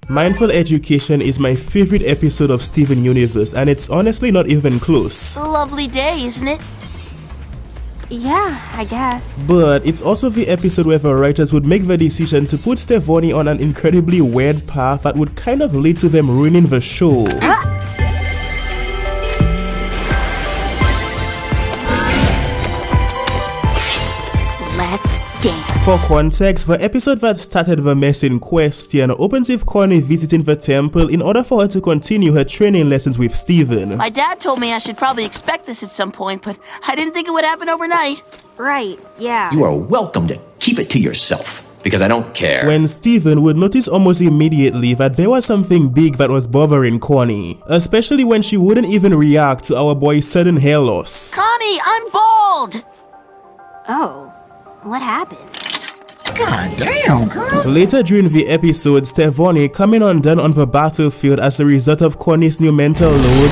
Mindful Education is my favorite episode of Steven Universe, and it's honestly not even close. A lovely day, isn't it? Yeah, I guess. But it's also the episode where the writers would make the decision to put Stevonnie on an incredibly weird path that would kind of lead to them ruining the show. Let's dance. For context, the episode that started the mess in question opens with Connie visiting the temple in order for her to continue her training lessons with Steven. My dad told me I should probably expect this at some point, but I didn't think it would happen overnight. Right, yeah. You are welcome to keep it to yourself, because I don't care. When Steven would notice almost immediately that there was something big that was bothering Connie, especially when she wouldn't even react to our boy's sudden hair loss. Connie, I'm bald! Oh, what happened? God damn, girl. Later during the episode, Stevonnie coming undone on the battlefield as a result of Connie's new mental load.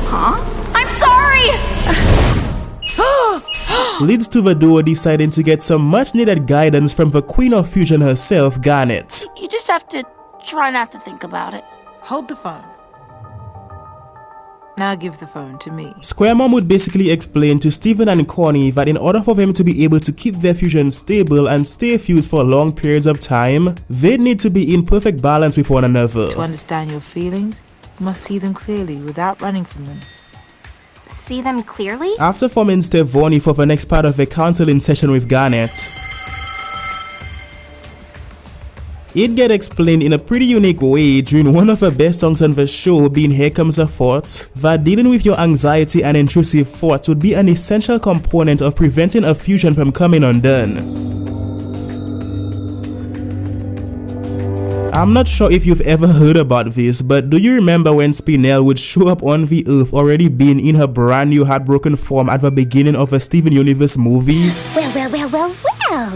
Huh? I'm sorry! Leads to the duo deciding to get some much needed guidance from the Queen of Fusion herself, Garnet. You just have to try not to think about it. Hold the phone. Now give the phone to me. Square Mom would basically explain to Steven and Connie that in order for them to be able to keep their fusion stable and stay fused for long periods of time, they'd need to be in perfect balance with one another. To understand your feelings, you must see them clearly without running from them. See them clearly? After forming Stevonnie for the next part of the counseling session with Garnet, it'd get explained in a pretty unique way during one of the best songs on the show, being Here Comes a Thought, that dealing with your anxiety and intrusive thoughts would be an essential component of preventing a fusion from coming undone. I'm not sure if you've ever heard about this, but do you remember when Spinel would show up on the Earth already being in her brand new heartbroken form at the beginning of a Steven Universe movie? Well,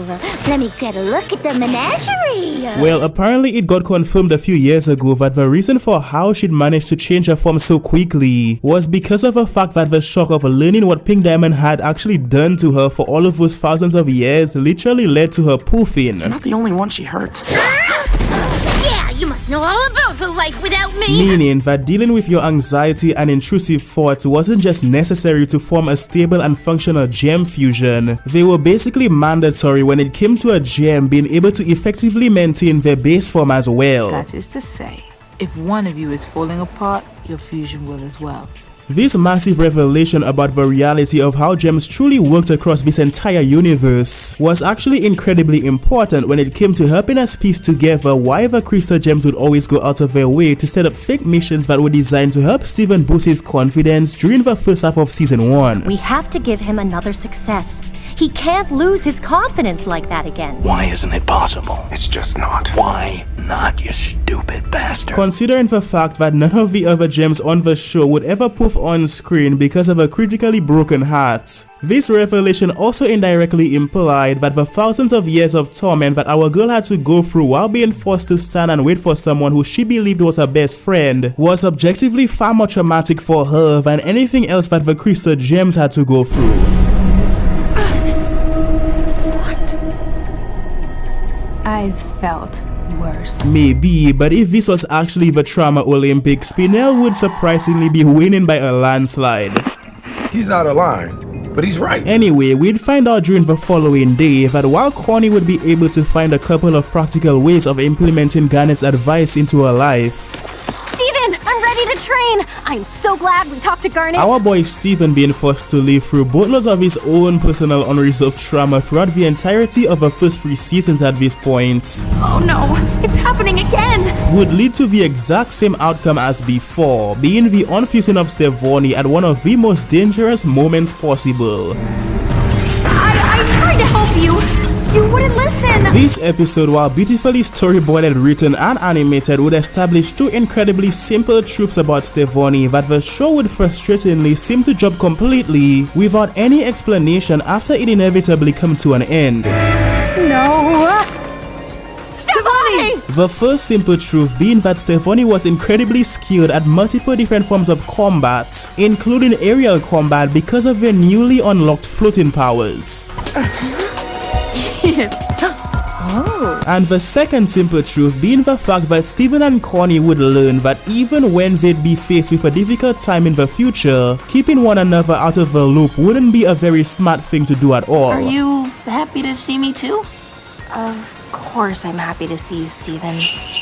let me get a look at the menagerie. Well, apparently it got confirmed a few years ago that the reason for how she'd managed to change her form so quickly was because of the fact that the shock of learning what Pink Diamond had actually done to her for all of those thousands of years literally led to her poofing. You're not the only one she hurts. Yeah, you must know all about her life without me. Meaning that dealing with your anxiety and intrusive thoughts wasn't just necessary to form a stable and functional gem fusion, they were basically mandatory when it came to a gem being able to effectively maintain their base form as well. That is to say, if one of you is falling apart, your fusion will as well. This massive revelation about the reality of how gems truly worked across this entire universe was actually incredibly important when it came to helping us piece together why the crystal gems would always go out of their way to set up fake missions that were designed to help Steven boost his confidence during the first half of season 1. We have to give him another success. He can't lose his confidence like that again. Why isn't it possible? It's just not. Why not, you stupid bastard? Considering the fact that none of the other gems on the show would ever poof on screen because of a critically broken heart, this revelation also indirectly implied that the thousands of years of torment that our girl had to go through while being forced to stand and wait for someone who she believed was her best friend was objectively far more traumatic for her than anything else that the crystal gems had to go through. I've felt worse. Maybe, but if this was actually the Trauma Olympics, Spinel would surprisingly be winning by a landslide. He's out of line, but he's right. Anyway, we'd find out during the following day that while Connie would be able to find a couple of practical ways of implementing Garnet's advice into her life, Steven, I'm ready to train. I'm so glad we talked to Garnet. our boy Steven being forced to live through boatloads of his own personal unresolved trauma throughout the entirety of the first 3 seasons at this point Oh no, it's happening again. would lead to the exact same outcome as before, being the unfusing of Stevonnie at one of the most dangerous moments possible. I tried to help you. You wouldn't listen. This episode, while beautifully storyboarded, written and animated, would establish 2 incredibly simple truths about Stevonnie that the show would frustratingly seem to drop completely without any explanation after it inevitably come to an end. No. Stevonnie! The first simple truth being that Stevonnie was incredibly skilled at multiple different forms of combat, including aerial combat because of her newly unlocked floating powers. Oh. And the second simple truth being the fact that Steven and Connie would learn that even when they'd be faced with a difficult time in the future, keeping one another out of the loop wouldn't be a very smart thing to do at all. Are you happy to see me too? Of course I'm happy to see you, Steven.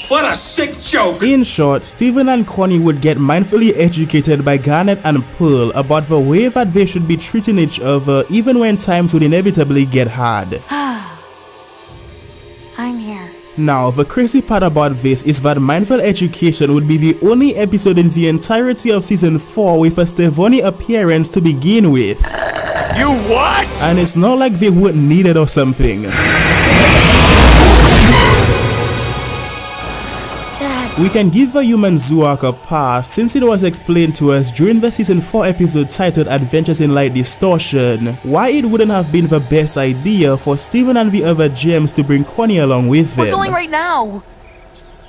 What a sick joke! In short, Steven and Connie would get mindfully educated by Garnet and Pearl about the way that they should be treating each other even when times would inevitably get hard. I'm here. Now, the crazy part about this is that Mindful Education would be the only episode in the entirety of season 4 with a Stevonnie appearance to begin with. You what? And it's not like they would need it or something. We can give the human zoo arc a pass since it was explained to us during the season 4 episode titled Adventures in Light Distortion why it wouldn't have been the best idea for Steven and the other gems to bring Connie along with them. We're going right now.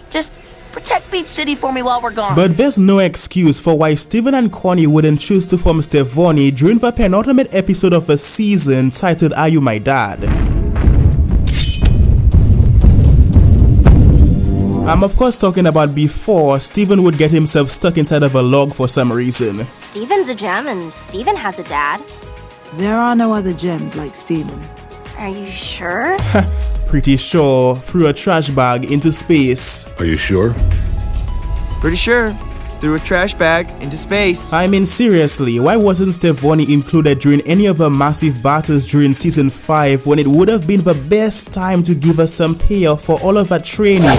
Just protect Beach City for me while we're gone. But there's no excuse for why Steven and Connie wouldn't choose to form Stevonnie during the penultimate episode of the season titled Are You My Dad? I'm of course talking about before Steven would get himself stuck inside of a log for some reason. Steven's a gem and Steven has a dad. There are no other gems like Steven. Are you sure? Pretty sure, threw a trash bag into space. Are you sure? Pretty sure. Threw a trash bag into space. I mean seriously, why wasn't Stevonnie included during any of the massive battles during season 5 when it would have been the best time to give us some payoff for all of that training?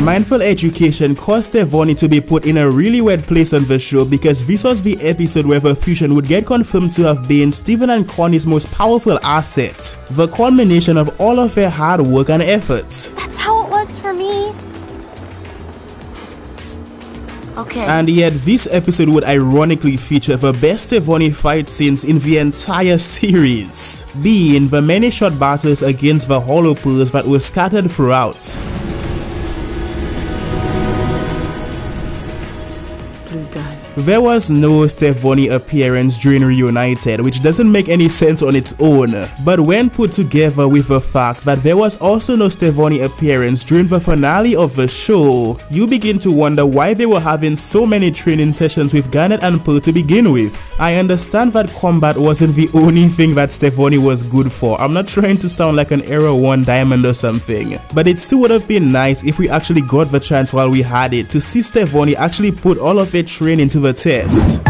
Mindful Education caused Stevonnie to be put in a really weird place on the show because this was the episode where the fusion would get confirmed to have been Steven and Connie's most powerful asset, the culmination of all of their hard work and effort. That's how it was for me. Okay. And yet this episode would ironically feature the best Stevonnie fight scenes in the entire series, being the many short battles against the hollow pearls that were scattered throughout. Blue Diamond. There was no Stevonnie appearance during Reunited, which doesn't make any sense on its own, but when put together with the fact that there was also no Stevonnie appearance during the finale of the show, you begin to wonder why they were having so many training sessions with Garnet and Pearl to begin with. I understand that combat wasn't the only thing that Stevonnie was good for. I'm not trying to sound like an Era 1 diamond or something, but it still would have been nice if we actually got the chance while we had it to see Stevonnie actually put all of her training to the test.